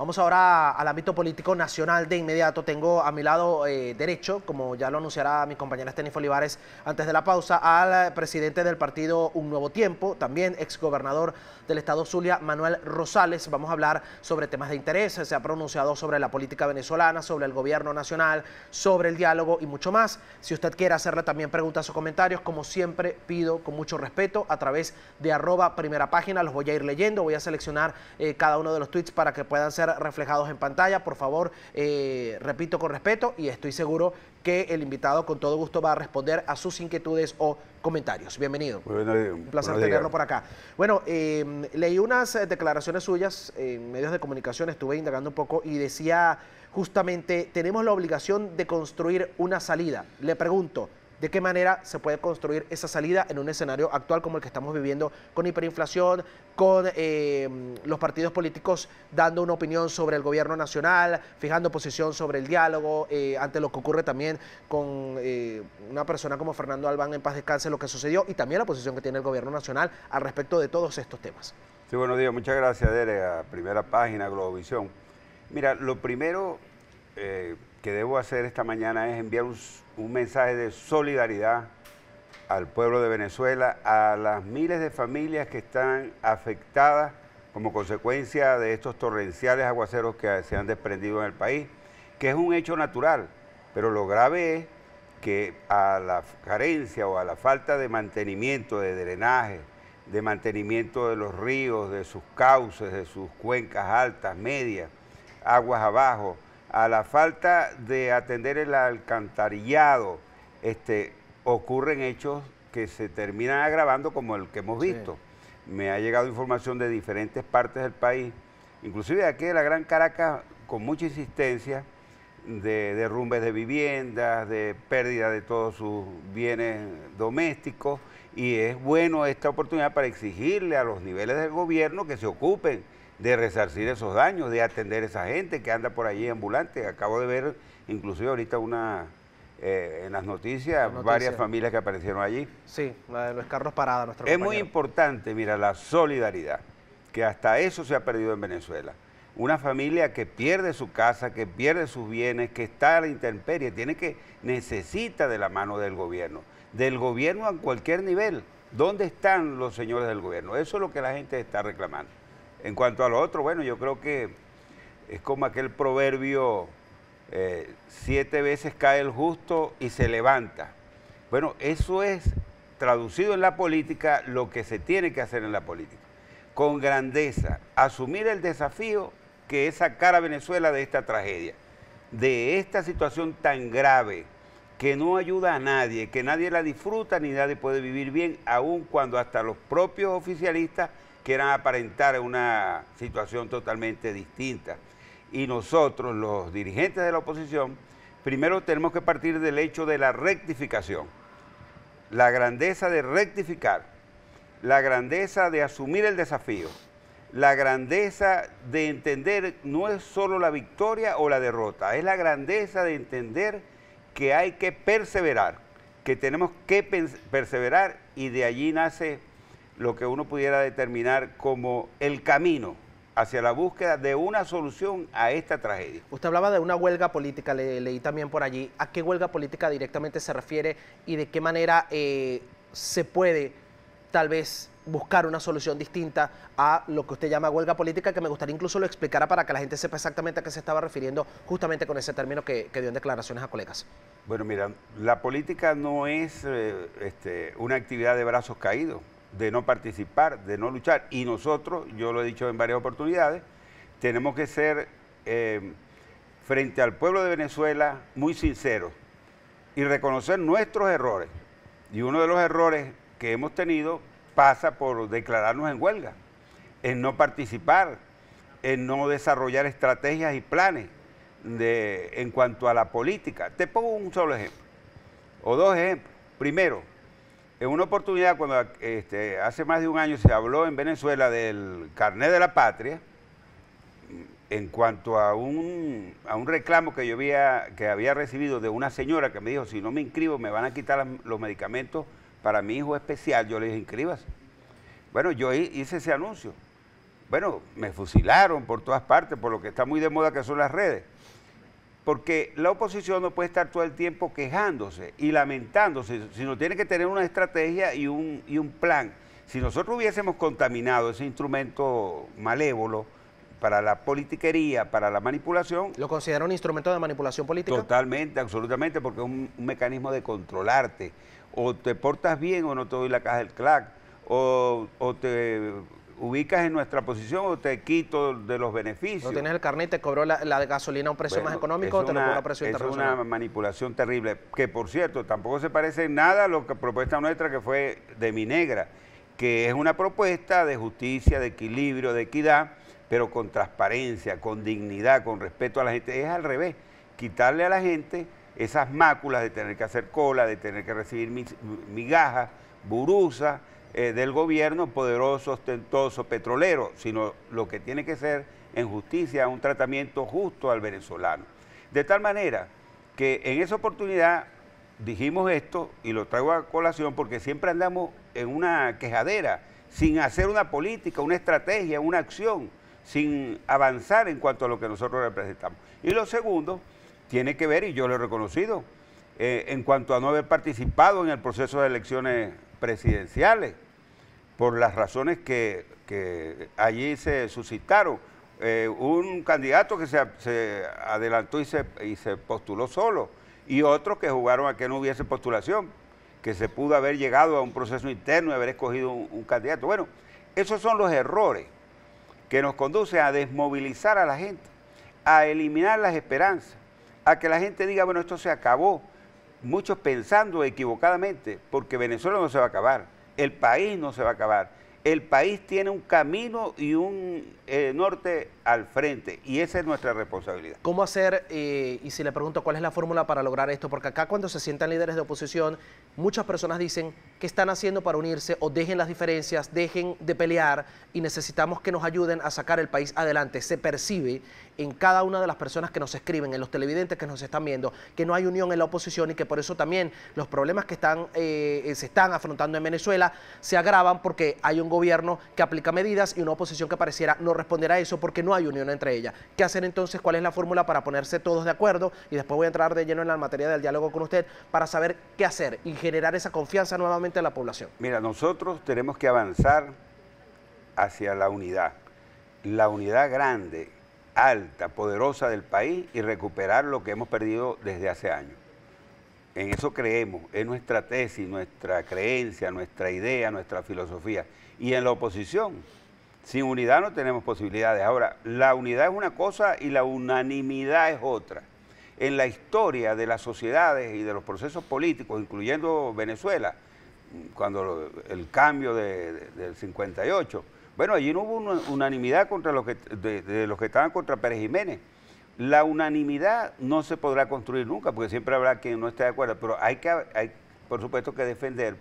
Vamos ahora al ámbito político nacional de inmediato. Tengo a mi lado derecho, como ya lo anunciará mi compañera Estefanía Olivares antes de la pausa, al presidente del partido Un Nuevo Tiempo, también exgobernador del estado Zulia, Manuel Rosales. Vamos a hablar sobre temas de interés, se ha pronunciado sobre la política venezolana, sobre el gobierno nacional, sobre el diálogo y mucho más. Si usted quiere hacerle también preguntas o comentarios, como siempre pido con mucho respeto a través de @primerapágina, los voy a ir leyendo, voy a seleccionar cada uno de los tweets para que puedan ser reflejados en pantalla. Por favor, repito, con respeto, y estoy seguro que el invitado con todo gusto va a responder a sus inquietudes o comentarios. Bienvenido. Un placer tenerlo por acá. Bueno, leí unas declaraciones suyas en medios de comunicación, estuve indagando un poco y decía justamente, tenemos la obligación de construir una salida. Le pregunto, ¿de qué manera se puede construir esa salida en un escenario actual como el que estamos viviendo, con hiperinflación, con los partidos políticos dando una opinión sobre el gobierno nacional, fijando posición sobre el diálogo, ante lo que ocurre también con una persona como Fernando Albán, en paz descanse, lo que sucedió, y también la posición que tiene el gobierno nacional al respecto de todos estos temas? Sí, buenos días. Muchas gracias, Derek, a Primera Página, Globovisión. Mira, lo primero que debo hacer esta mañana es enviar un mensaje de solidaridad al pueblo de Venezuela, a las miles de familias que están afectadas como consecuencia de estos torrenciales aguaceros que se han desprendido en el país, que es un hecho natural, pero lo grave es que a la carencia o a la falta de mantenimiento, de drenaje, de mantenimiento de los ríos, de sus cauces, de sus cuencas altas, medias, aguas abajo, a la falta de atender el alcantarillado, ocurren hechos que se terminan agravando como el que hemos visto. Sí. Me ha llegado información de diferentes partes del país, inclusive de aquí de la Gran Caracas, con mucha insistencia, de derrumbes de viviendas, de pérdida de todos sus bienes domésticos, y es bueno esta oportunidad para exigirle a los niveles del gobierno que se ocupen de resarcir esos daños, de atender a esa gente que anda por allí ambulante. Acabo de ver inclusive ahorita en las noticias, varias familias que aparecieron allí. Sí, la de los carros parados, nuestro compañero. Es muy importante, mira, la solidaridad, que hasta eso se ha perdido en Venezuela. Una familia que pierde su casa, que pierde sus bienes, que está a la intemperie, necesita de la mano del gobierno a cualquier nivel. ¿Dónde están los señores del gobierno? Eso es lo que la gente está reclamando. En cuanto a lo otro, bueno, yo creo que es como aquel proverbio, 7 veces cae el justo y se levanta. Bueno, eso es, traducido en la política, lo que se tiene que hacer en la política. Con grandeza, asumir el desafío que es sacar a Venezuela de esta tragedia, de esta situación tan grave, que no ayuda a nadie, que nadie la disfruta ni nadie puede vivir bien, aun cuando hasta los propios oficialistas quieran aparentar una situación totalmente distinta. Y nosotros, los dirigentes de la oposición, primero tenemos que partir del hecho de la rectificación, la grandeza de rectificar, la grandeza de asumir el desafío, la grandeza de entender no es solo la victoria o la derrota, es la grandeza de entender que hay que perseverar, que tenemos que perseverar, y de allí nace lo que uno pudiera determinar como el camino hacia la búsqueda de una solución a esta tragedia. Usted hablaba de una huelga política, leí también por allí. ¿A qué huelga política directamente se refiere y de qué manera se puede tal vez buscar una solución distinta a lo que usted llama huelga política, que me gustaría incluso lo explicara para que la gente sepa exactamente a qué se estaba refiriendo justamente con ese término que dio en declaraciones a colegas? Bueno, mira, la política no es una actividad de brazos caídos, de no participar, de no luchar, y nosotros, yo lo he dicho en varias oportunidades, tenemos que ser frente al pueblo de Venezuela muy sinceros y reconocer nuestros errores, y uno de los errores que hemos tenido pasa por declararnos en huelga, en no participar, en no desarrollar estrategias y planes en cuanto a la política. Te pongo un solo ejemplo, o dos ejemplos. Primero, en una oportunidad cuando hace más de un año se habló en Venezuela del carnet de la patria, en cuanto a un reclamo que yo había recibido de una señora que me dijo, si no me inscribo me van a quitar los medicamentos para mi hijo especial. Yo le dije, inscríbase. Bueno, yo hice ese anuncio. bueno, me fusilaron por todas partes, por lo que está muy de moda que son las redes. Porque la oposición no puede estar todo el tiempo quejándose y lamentándose, sino tiene que tener una estrategia y un plan. Si nosotros hubiésemos contaminado ese instrumento malévolo para la politiquería, para la manipulación... ¿Lo considera un instrumento de manipulación política? Totalmente, absolutamente, porque es un mecanismo de controlarte. O te portas bien o no te doy la caja del CLAC, o te ubicas en nuestra posición o te quito de los beneficios. No tienes el carnet, te cobró la gasolina a un precio más económico, te lo cobra a precio internacional. Es una manipulación terrible, que por cierto, tampoco se parece en nada a lo que propuesta nuestra, que fue de Minegra, que es una propuesta de justicia, de equilibrio, de equidad, pero con transparencia, con dignidad, con respeto a la gente. Es al revés, quitarle a la gente esas máculas de tener que hacer cola, de tener que recibir migajas, burusas, del gobierno poderoso, ostentoso, petrolero, sino lo que tiene que ser en justicia un tratamiento justo al venezolano. De tal manera que en esa oportunidad dijimos esto, y lo traigo a colación porque siempre andamos en una quejadera, sin hacer una política, una estrategia, una acción, sin avanzar en cuanto a lo que nosotros representamos. Y lo segundo tiene que ver, y yo lo he reconocido, en cuanto a no haber participado en el proceso de elecciones presidenciales, por las razones que allí se suscitaron. Un candidato que se adelantó y se postuló solo, y otros que jugaron a que no hubiese postulación, que se pudo haber llegado a un proceso interno y haber escogido un candidato. Bueno, esos son los errores que nos conducen a desmovilizar a la gente, a eliminar las esperanzas, a que la gente diga, bueno, esto se acabó. Muchos pensando equivocadamente, porque Venezuela no se va a acabar. El país no se va a acabar. El país tiene un camino y un norte al frente, y esa es nuestra responsabilidad. ¿Cómo hacer, y si le pregunto cuál es la fórmula para lograr esto? Porque acá cuando se sientan líderes de oposición, muchas personas dicen qué están haciendo para unirse, o dejen las diferencias, dejen de pelear, y necesitamos que nos ayuden a sacar el país adelante. Se percibe en cada una de las personas que nos escriben, en los televidentes que nos están viendo, que no hay unión en la oposición, y que por eso también los problemas que se están afrontando en Venezuela se agravan, porque hay un gobierno que aplica medidas y una oposición que pareciera no responder a eso porque no hay unión entre ellas. ¿Qué hacer entonces? ¿Cuál es la fórmula para ponerse todos de acuerdo? Y después voy a entrar de lleno en la materia del diálogo con usted para saber qué hacer y generar esa confianza nuevamente en la población. Mira, nosotros tenemos que avanzar hacia la unidad grande, alta, poderosa del país, y recuperar lo que hemos perdido desde hace años. En eso creemos, es nuestra tesis, nuestra creencia, nuestra idea, nuestra filosofía. Y en la oposición, sin unidad no tenemos posibilidades. Ahora, la unidad es una cosa y la unanimidad es otra. En la historia de las sociedades y de los procesos políticos, incluyendo Venezuela, cuando el cambio del 58, bueno, allí no hubo una unanimidad contra de los que estaban contra Pérez Jiménez. La unanimidad no se podrá construir nunca, porque siempre habrá quien no esté de acuerdo, pero hay por supuesto, que defender,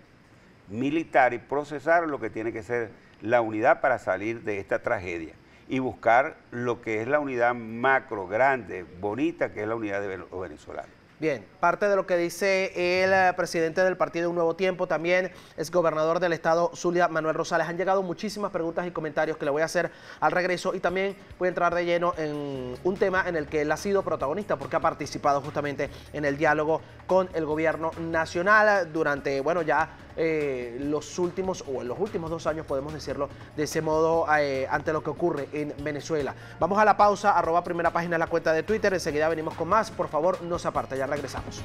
militar y procesar lo que tiene que ser la unidad para salir de esta tragedia y buscar lo que es la unidad macro, grande, bonita, que es la unidad de los venezolanos. Bien, parte de lo que dice el presidente del partido Un Nuevo Tiempo, también es gobernador del estado Zulia, Manuel Rosales. Han llegado muchísimas preguntas y comentarios que le voy a hacer al regreso, y también voy a entrar de lleno en un tema en el que él ha sido protagonista porque ha participado justamente en el diálogo con el gobierno nacional durante, bueno, ya en los últimos 2 años, podemos decirlo de ese modo, ante lo que ocurre en Venezuela. Vamos a la pausa, @primerapágina en la cuenta de Twitter, enseguida venimos con más. Por favor, no se aparte, ya regresamos.